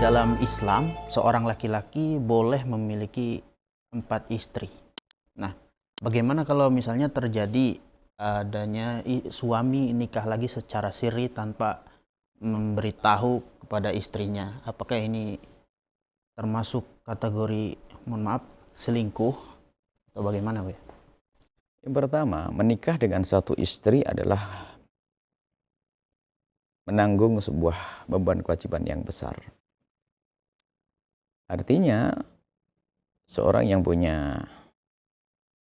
dalam Islam, seorang laki-laki boleh memiliki 4 istri. Nah, bagaimana kalau misalnya terjadi adanya suami nikah lagi secara siri tanpa memberitahu kepada istrinya? Apakah ini termasuk kategori, mohon maaf, selingkuh atau bagaimana, Bu? Yang pertama, menikah dengan satu istri adalah menanggung sebuah beban kewajiban yang besar. Artinya, seorang yang punya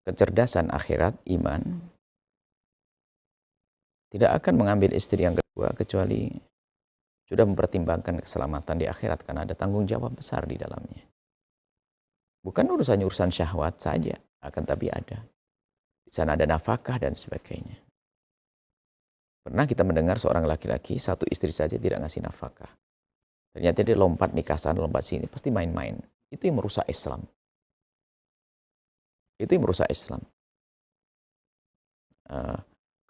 kecerdasan akhirat, iman, tidak akan mengambil istri yang kedua kecuali sudah mempertimbangkan keselamatan di akhirat karena ada tanggung jawab besar di dalamnya. Bukan urusan syahwat saja, akan tapi ada. Di sana ada nafkah dan sebagainya. Pernah kita mendengar seorang laki-laki, satu istri saja tidak ngasih nafkah. Ternyata dia lompat nikah sana, lompat sini, pasti main-main. Itu yang merusak Islam. Itu yang merusak Islam.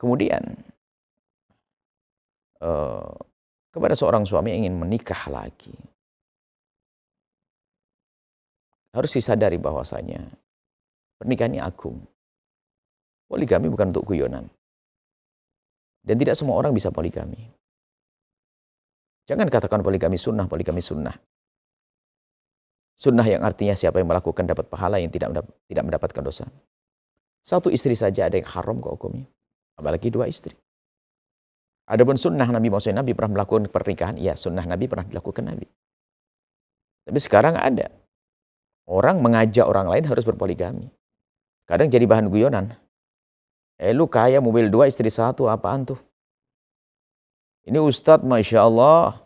Kemudian, kepada seorang suami yang ingin menikah lagi, harus disadari bahwasanya pernikahan ini agung. Poligami bukan untuk guyonan. Dan tidak semua orang bisa poligami. Jangan katakan poligami sunnah, poligami sunnah. Sunnah yang artinya siapa yang melakukan dapat pahala, yang tidak mendapatkan dosa. Satu istri saja ada yang haram kok hukumnya. Apalagi 2 istri. Adapun sunnah Nabi, maksudnya Nabi pernah melakukan pernikahan, ya sunnah Nabi pernah dilakukan Nabi. Tapi sekarang ada orang mengajak orang lain harus berpoligami. Kadang jadi bahan guyonan. Lu kaya mobil 2 istri 1, apaan tuh? Ini Ustadz, Masya Allah.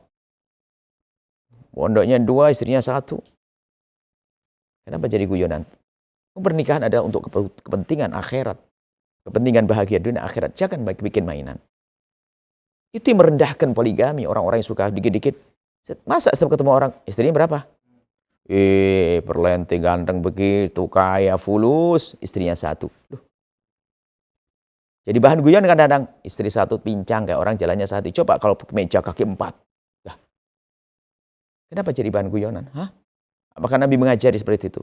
Pondoknya 2, istrinya 1. Kenapa jadi guyonan? Pernikahan adalah untuk kepentingan akhirat. Kepentingan bahagia dunia akhirat. Jangan bikin mainan. Itu yang merendahkan poligami. Orang-orang yang suka dikit-dikit. Masa setiap ketemu orang, istrinya berapa? Perlente ganteng begitu, kaya, fulus. Istrinya 1. Loh. Jadi bahan guyon kadang-kadang. Istri 1 pincang, kayak orang jalannya 1. Coba kalau meja kaki 4. Nah, kenapa jadi bahan guyonan? Hah? Apakah Nabi mengajari seperti itu?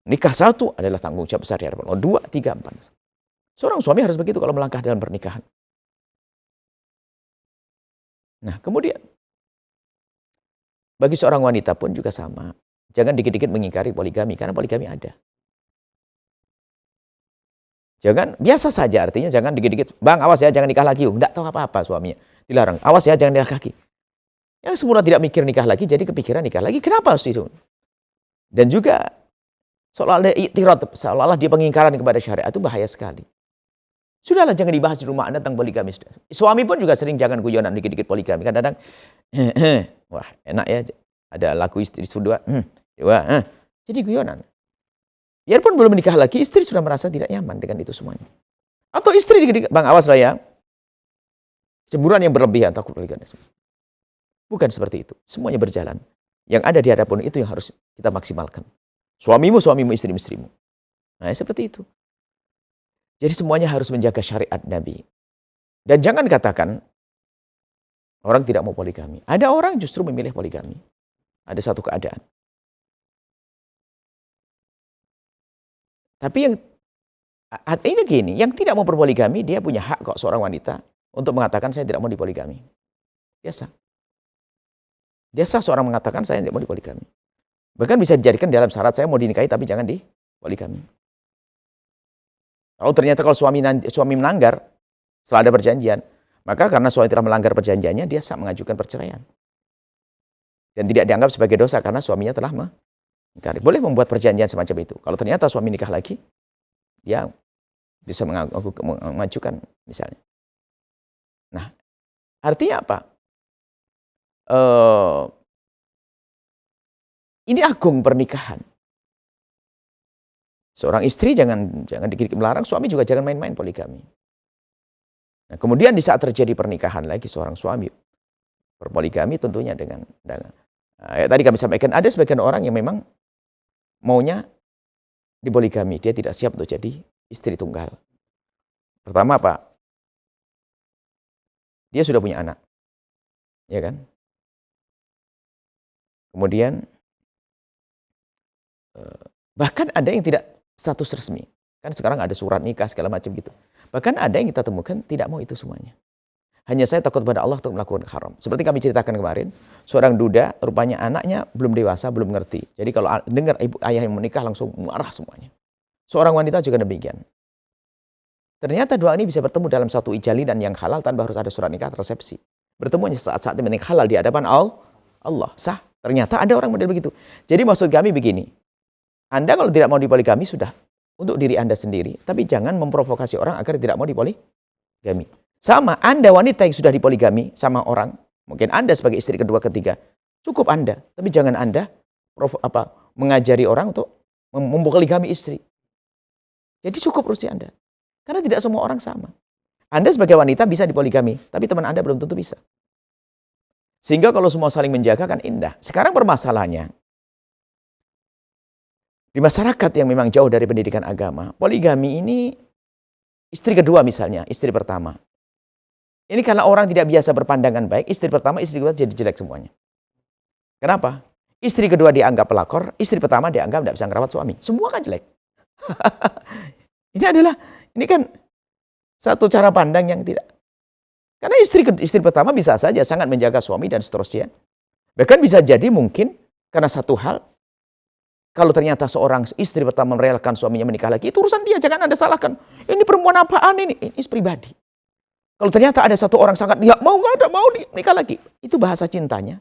Nikah 1 adalah tanggung jawab besar di hadapan Allah. 2, 3, 4. Seorang suami harus begitu kalau melangkah dalam pernikahan. Nah, kemudian bagi seorang wanita pun juga sama. Jangan dikit-dikit mengingkari poligami, karena poligami ada. Jangan, biasa saja artinya jangan dikit-dikit, bang awas ya jangan nikah lagi. Enggak tahu apa-apa suaminya. Dilarang, awas ya jangan nikah lagi. Yang semula tidak mikir nikah lagi, jadi kepikiran nikah lagi. Kenapa harus itu? Dan juga seolah-olah dia pengingkaran kepada syariat, itu bahaya sekali. Sudahlah jangan dibahas di rumah Anda tentang poligami. Suami pun juga sering jangan guyonan dikit-dikit poligami. Kadang-kadang, wah enak ya, ada lagu istri sudah, jadi guyonan. Biarpun belum menikah lagi, istri sudah merasa tidak nyaman dengan itu semuanya. Atau istri dikit-dikit, bang awas lah ya. Cemburuan yang berlebihan, takut poligami. Bukan seperti itu. Semuanya berjalan. Yang ada di hadapan itu yang harus kita maksimalkan. Suamimu, istrimu. Nah, seperti itu. Jadi semuanya harus menjaga syariat Nabi. Dan jangan katakan orang tidak mau poligami. Ada orang justru memilih poligami. Ada satu keadaan. Tapi yang artinya gini, yang tidak mau berpoligami, dia punya hak kok seorang wanita untuk mengatakan saya tidak mau dipoligami. Biasa. Biasa seorang mengatakan saya tidak mau dipoligami. Bahkan bisa dijadikan dalam syarat saya mau dinikahi tapi jangan dipoligami. Kalau suami melanggar setelah ada perjanjian, maka karena suami telah melanggar perjanjiannya, dia sah mengajukan perceraian. Dan tidak dianggap sebagai dosa karena suaminya telah boleh membuat perjanjian semacam itu. Kalau ternyata suami nikah lagi, dia bisa mengajukan misalnya. Nah, artinya apa? Ini agung pernikahan. Seorang istri jangan dikit-dikit melarang, suami juga jangan main-main poligami. Nah, kemudian di saat terjadi pernikahan lagi seorang suami berpoligami tentunya dengan tadi kami sampaikan ada sebagian orang yang memang maunya dipoligami, dia tidak siap untuk jadi istri tunggal. Pertama apa? Dia sudah punya anak. Ya kan? Kemudian bahkan ada yang tidak status resmi. Kan sekarang ada surat nikah segala macam gitu. Bahkan ada yang kita temukan tidak mau itu semuanya. Hanya saya takut pada Allah untuk melakukan haram. Seperti kami ceritakan kemarin, seorang duda rupanya anaknya belum dewasa, belum ngerti. Jadi kalau dengar ibu ayah yang menikah langsung marah semuanya. Seorang wanita juga demikian. Ternyata dua ini bisa bertemu dalam satu ijalinan yang halal tanpa harus ada surat nikah atau resepsi. Bertemunya saat-saat yang penting halal di hadapan Allah. Sah. Ternyata ada orang model begitu. Jadi maksud kami begini. Anda kalau tidak mau dipoligami sudah untuk diri Anda sendiri. Tapi jangan memprovokasi orang agar tidak mau dipoligami. Sama, Anda wanita yang sudah dipoligami sama orang. Mungkin Anda sebagai istri kedua, ketiga. Cukup Anda. Tapi jangan Anda mengajari orang untuk mempoligami istri. Jadi cukup urusi Anda. Karena tidak semua orang sama. Anda sebagai wanita bisa dipoligami. Tapi teman Anda belum tentu bisa. Sehingga kalau semua saling menjaga kan indah. Sekarang permasalahannya. Di masyarakat yang memang jauh dari pendidikan agama, poligami ini istri kedua misalnya, istri pertama. Ini karena orang tidak biasa berpandangan baik, istri pertama, istri kedua jadi jelek semuanya. Kenapa? Istri kedua dianggap pelakor, istri pertama dianggap tidak bisa ngerawat suami. Semua kan jelek. Ini kan satu cara pandang yang tidak. Karena istri pertama bisa saja sangat menjaga suami dan seterusnya. Bahkan bisa jadi mungkin karena satu hal, kalau ternyata seorang istri pertama merelakan suaminya menikah lagi, itu urusan dia, jangan Anda salahkan. Ini perempuan apaan ini? Ini pribadi. Kalau ternyata ada satu orang sangat, dia mau nggak ada, mau nikah lagi. Itu bahasa cintanya.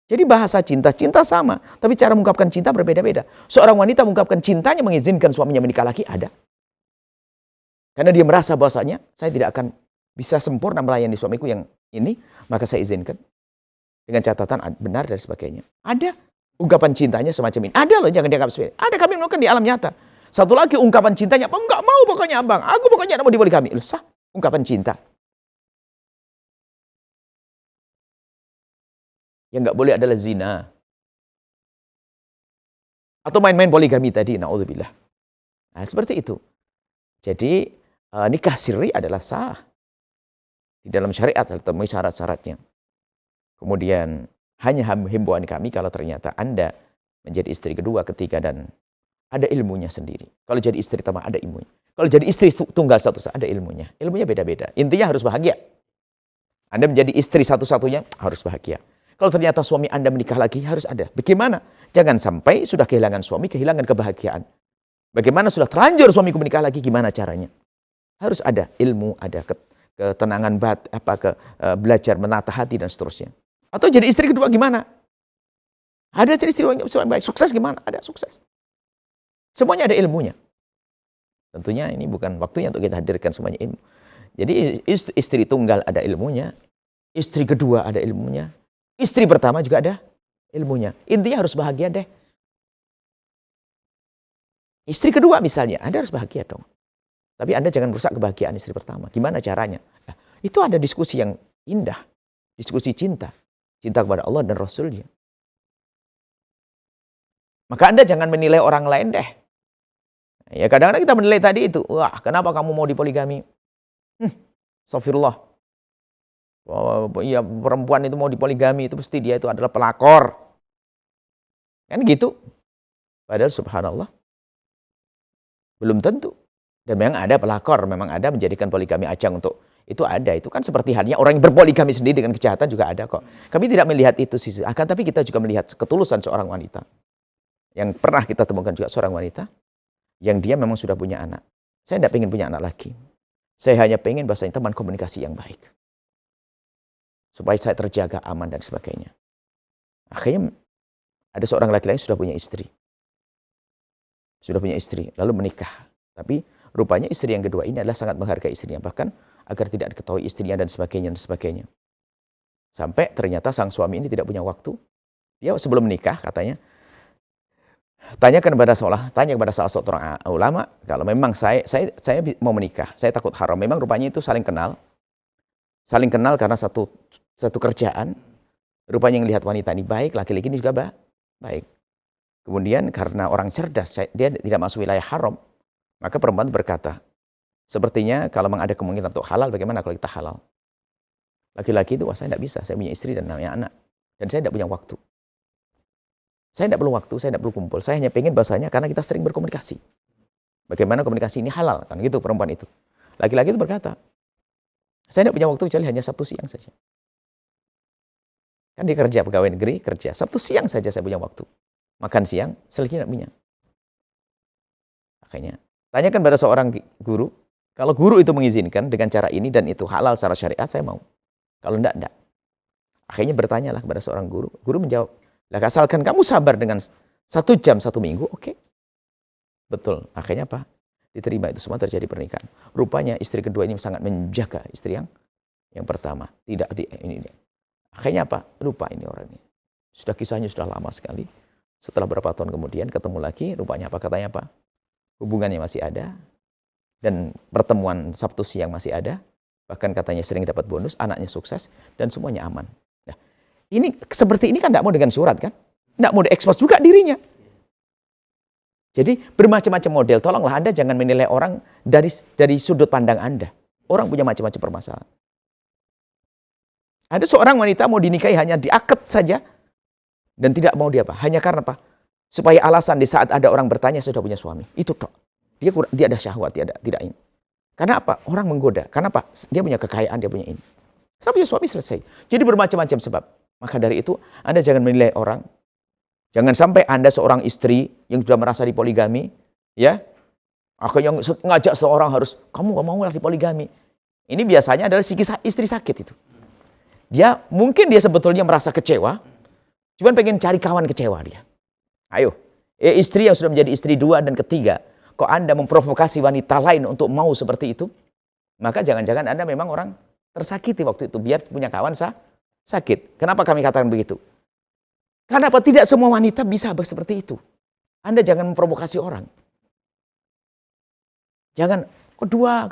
Jadi bahasa cinta sama. Tapi cara mengungkapkan cinta berbeda-beda. Seorang wanita mengungkapkan cintanya mengizinkan suaminya menikah lagi, ada. Karena dia merasa bahwasanya, saya tidak akan bisa sempurna melayani suamiku yang ini, maka saya izinkan. Dengan catatan benar dan sebagainya. Ada. Ungkapan cintanya semacam ini. Ada loh, jangan dianggap sepele. Ada kami melakukan di alam nyata. Satu lagi ungkapan cintanya, enggak mau pokoknya abang. Aku pokoknya tidak mau dipoligami. Loh, sah, ungkapan cinta. Yang enggak boleh adalah zina. Atau main-main poligami tadi, na'udzubillah. Nah, seperti itu. Jadi, nikah sirri adalah sah. Di dalam syariat, temui syarat-syaratnya. Kemudian, hanya himbauan kami kalau ternyata Anda menjadi istri kedua, ketiga, dan ada ilmunya sendiri. Kalau jadi istri pertama, ada ilmunya. Kalau jadi istri tunggal satu, ada ilmunya. Ilmunya beda-beda. Intinya harus bahagia. Anda menjadi istri satu-satunya, harus bahagia. Kalau ternyata suami Anda menikah lagi, harus ada. Bagaimana? Jangan sampai sudah kehilangan suami, kehilangan kebahagiaan. Bagaimana sudah terlanjur suamiku menikah lagi, gimana caranya? Harus ada ilmu, ada ketenangan belajar menata hati, dan seterusnya. Atau jadi istri kedua gimana? Ada jadi istri yang baik, sukses gimana? Ada sukses. Semuanya ada ilmunya. Tentunya ini bukan waktunya untuk kita hadirkan semuanya ilmu. Jadi istri tunggal ada ilmunya, istri kedua ada ilmunya, istri pertama juga ada ilmunya. Intinya harus bahagia deh. Istri kedua misalnya, Anda harus bahagia dong. Tapi Anda jangan merusak kebahagiaan istri pertama. Gimana caranya? Nah, itu ada diskusi yang indah. Diskusi cinta. Cinta kepada Allah dan Rasulnya. Maka Anda jangan menilai orang lain deh. Ya kadang-kadang kita menilai tadi itu. Wah, kenapa kamu mau dipoligami? Astagfirullah. Ya, perempuan itu mau dipoligami, itu pasti dia itu adalah pelakor. Kan gitu. Padahal subhanallah. Belum tentu. Dan memang ada pelakor, memang ada menjadikan poligami ajang untuk itu ada. Itu kan seperti halnya orang yang berpoligami sendiri dengan kejahatan juga ada kok. Kami tidak melihat itu sisi. Tapi kita juga melihat ketulusan seorang wanita. Yang pernah kita temukan juga seorang wanita yang dia memang sudah punya anak. Saya tidak ingin punya anak lagi. Saya hanya ingin bahasanya teman komunikasi yang baik. Supaya saya terjaga aman dan sebagainya. Akhirnya ada seorang laki-laki sudah punya istri. Sudah punya istri, lalu menikah. Tapi rupanya istri yang kedua ini adalah sangat menghargai istrinya. Bahkan agar tidak diketahui istrinya dan sebagainya dan sebagainya. Sampai ternyata sang suami ini tidak punya waktu. Dia sebelum menikah katanya tanya kepada salah seorang ulama, kalau memang saya mau menikah, saya takut haram. Memang rupanya itu saling kenal karena satu kerjaan. Rupanya yang lihat wanita ini baik, laki-laki ini juga baik. Kemudian karena orang cerdas, dia tidak masuk wilayah haram, maka perempuan berkata, sepertinya kalau memang ada kemungkinan untuk halal, bagaimana kalau kita halal? Laki-laki itu, wah saya tidak bisa, saya punya istri dan namanya anak. Dan saya tidak punya waktu. Saya tidak perlu waktu, saya tidak perlu kumpul. Saya hanya pengen bahasanya karena kita sering berkomunikasi. Bagaimana komunikasi ini halal, kan gitu perempuan itu. Laki-laki itu berkata, saya tidak punya waktu kecuali hanya Sabtu siang saja. Kan dia kerja, pegawai negeri, kerja. Sabtu siang saja saya punya waktu. Makan siang, selanjutnya tidak punya. Makanya, tanyakan pada seorang guru, kalau guru itu mengizinkan dengan cara ini dan itu halal secara syariat, saya mau. Kalau enggak. Akhirnya bertanyalah kepada seorang guru. Guru menjawab, lah asalkan kamu sabar dengan 1 jam 1 minggu, oke. Betul. Akhirnya apa? Diterima, itu semua terjadi pernikahan. Rupanya istri kedua ini sangat menjaga istri yang pertama. Tidak ini. Akhirnya apa? Lupa ini orang ini. Kisahnya sudah lama sekali. Setelah beberapa tahun kemudian ketemu lagi, rupanya apa? Katanya apa? Hubungannya masih ada. Dan pertemuan Sabtu siang masih ada. Bahkan katanya sering dapat bonus, anaknya sukses, dan semuanya aman. Nah, ini seperti ini kan tidak mau dengan surat kan? Tidak mau diekspos juga dirinya. Jadi bermacam-macam model. Tolonglah Anda jangan menilai orang dari sudut pandang Anda. Orang punya macam-macam permasalahan. Ada seorang wanita mau dinikahi hanya diakad saja dan tidak mau dia apa? Hanya karena apa? Supaya alasan di saat ada orang bertanya sudah punya suami. Itu tok. Dia ada syahwat, tidak ini. Karena apa? Orang menggoda. Karena apa? Dia punya kekayaan, dia punya ini. Saya punya suami selesai. Jadi bermacam-macam sebab. Maka dari itu Anda jangan menilai orang. Jangan sampai Anda seorang istri yang sudah merasa dipoligami, ya, aku yang ngajak seorang harus, kamu gak mau lagi poligami. Ini biasanya adalah istri sakit itu. Mungkin dia sebetulnya merasa kecewa, cuman pengen cari kawan kecewa dia. Ayo, istri yang sudah menjadi istri 2 dan ketiga, kok Anda memprovokasi wanita lain untuk mau seperti itu, maka jangan-jangan Anda memang orang tersakiti waktu itu, biar punya kawan sakit. Kenapa kami katakan begitu? Karena apa? Tidak semua wanita bisa seperti itu. Anda jangan memprovokasi orang. Jangan, kedua.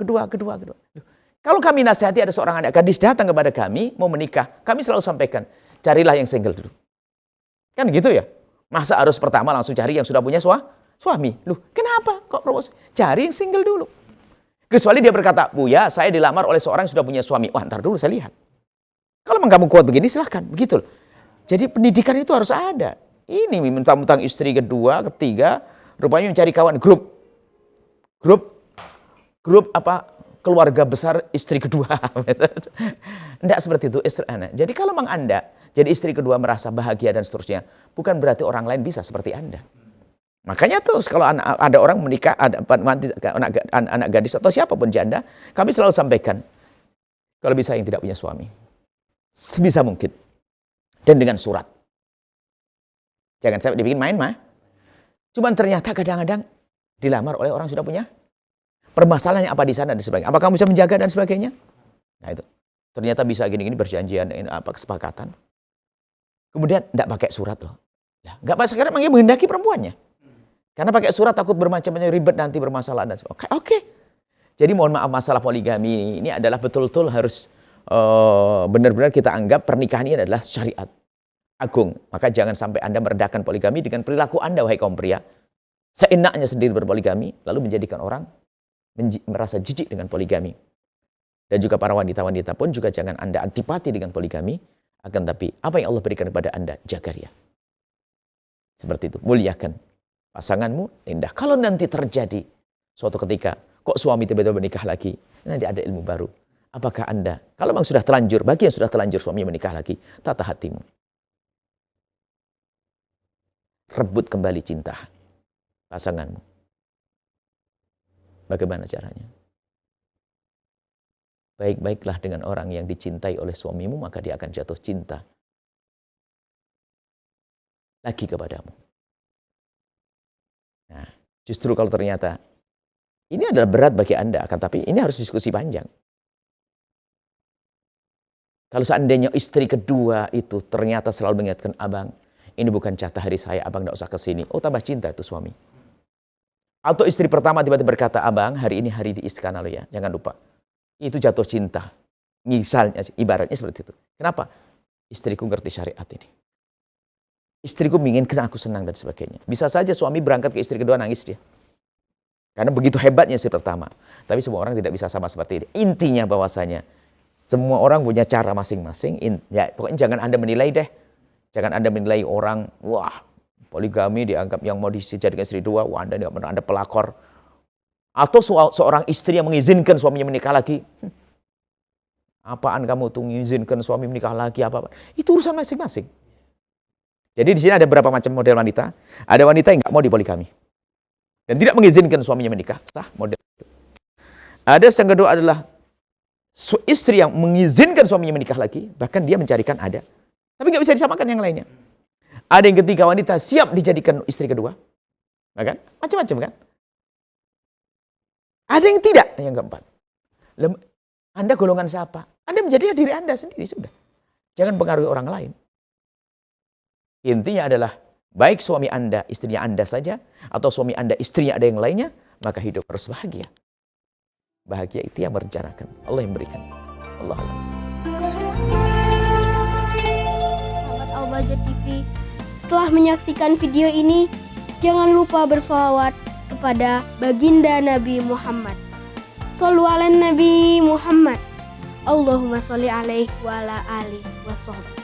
Kalau kami nasihati ada seorang anak gadis datang kepada kami, mau menikah, kami selalu sampaikan, carilah yang single dulu. Kan gitu ya? Masa harus pertama langsung cari yang sudah punya suami? Loh, kenapa? Kok promosi? Cari yang single dulu. Kecuali dia berkata, Buya, saya dilamar oleh seorang yang sudah punya suami. Wah, ntar dulu saya lihat. Kalau memang kamu kuat begini, silahkan. Begitu loh. Jadi pendidikan itu harus ada. Ini mentang-mentang istri kedua, ketiga, rupanya mencari kawan grup apa? Keluarga besar istri kedua. Enggak seperti itu istri anak. Jadi kalau memang Anda jadi istri kedua merasa bahagia dan seterusnya, bukan berarti orang lain bisa seperti Anda. Makanya terus kalau ada orang menikah, ada anak gadis atau siapapun janda, kami selalu sampaikan, kalau bisa yang tidak punya suami. Sebisa mungkin. Dan dengan surat. Jangan sampai dibikin main mah. Cuman ternyata kadang-kadang dilamar oleh orang sudah punya. Permasalahannya apa di sana dan sebagainya. Apakah kamu bisa menjaga dan sebagainya? Nah itu. Ternyata bisa gini-gini berjanjian apa kesepakatan. Kemudian enggak pakai surat loh. Nah, enggak pakai sekarang memang menghendaki perempuannya. Karena pakai surat takut bermacam-macam ribet nanti bermasalah dan sebagainya. Oke. Jadi mohon maaf masalah poligami ini adalah betul-betul harus benar-benar kita anggap pernikahan ini adalah syariat agung. Maka jangan sampai Anda meredakan poligami dengan perilaku Anda, wahai kaum pria. Seenaknya sendiri berpoligami, lalu menjadikan orang merasa jijik dengan poligami. Dan juga para wanita-wanita pun juga jangan Anda antipati dengan poligami, akan tapi apa yang Allah berikan kepada Anda, jaga dia. Seperti itu, muliakan pasanganmu, indah. Kalau nanti terjadi suatu ketika, kok suami tiba-tiba menikah lagi, nanti ada ilmu baru. Apakah Anda, kalau memang sudah telanjur, bagi yang sudah telanjur suami menikah lagi, tata hatimu. Rebut kembali cinta pasanganmu. Bagaimana caranya? Baik-baiklah dengan orang yang dicintai oleh suamimu, maka dia akan jatuh cinta lagi kepadamu. Nah, justru kalau ternyata ini adalah berat bagi Anda, akan tapi ini harus diskusi panjang. Kalau seandainya istri kedua itu ternyata selalu mengingatkan abang, ini bukan jatah hari saya, abang tidak usah kesini. Oh, tambah cinta itu suami. Atau istri pertama tiba-tiba berkata, abang hari ini hari di istana lo ya, jangan lupa. Itu jatuh cinta. Misalnya, ibaratnya seperti itu. Kenapa? Istriku ngerti syariat ini. Istriku menginginkan aku senang dan sebagainya. Bisa saja suami berangkat ke istri kedua nangis dia. Karena begitu hebatnya istri pertama. Tapi semua orang tidak bisa sama seperti ini. Intinya bahwasanya semua orang punya cara masing-masing. Ya, pokoknya jangan Anda menilai deh. Jangan Anda menilai orang, wah, poligami dianggap yang mau dijadikan istri dua, wah Anda tidak benar, Anda pelakor. Atau seorang istri yang mengizinkan suaminya menikah lagi. Apaan kamu tuh mengizinkan suami menikah lagi, apa? Itu urusan masing-masing. Jadi di sini ada beberapa macam model wanita. Ada wanita yang nggak mau dipoligami dan tidak mengizinkan suaminya menikah, sah model itu. Ada yang kedua adalah istri yang mengizinkan suaminya menikah lagi, bahkan dia mencarikan ada, tapi nggak bisa disamakan yang lainnya. Ada yang ketiga, wanita siap dijadikan istri kedua, kan? Macam-macam kan? Ada yang tidak, yang keempat. Anda golongan siapa? Anda menjadi diri Anda sendiri, sudah. Jangan pengaruhi orang lain. Intinya adalah, baik suami Anda, istrinya Anda saja, atau suami Anda, istrinya ada yang lainnya, maka hidup harus bahagia. Bahagia itu yang merencanakan, Allah yang berikan. Allah Allah. Sahabat Al-Bahjah TV, setelah menyaksikan video ini, jangan lupa bersolawat kepada baginda Nabi Muhammad. Shollu ala Nabi Muhammad. Allahumma sholli alaihi wa ala alihi wa sahbihi.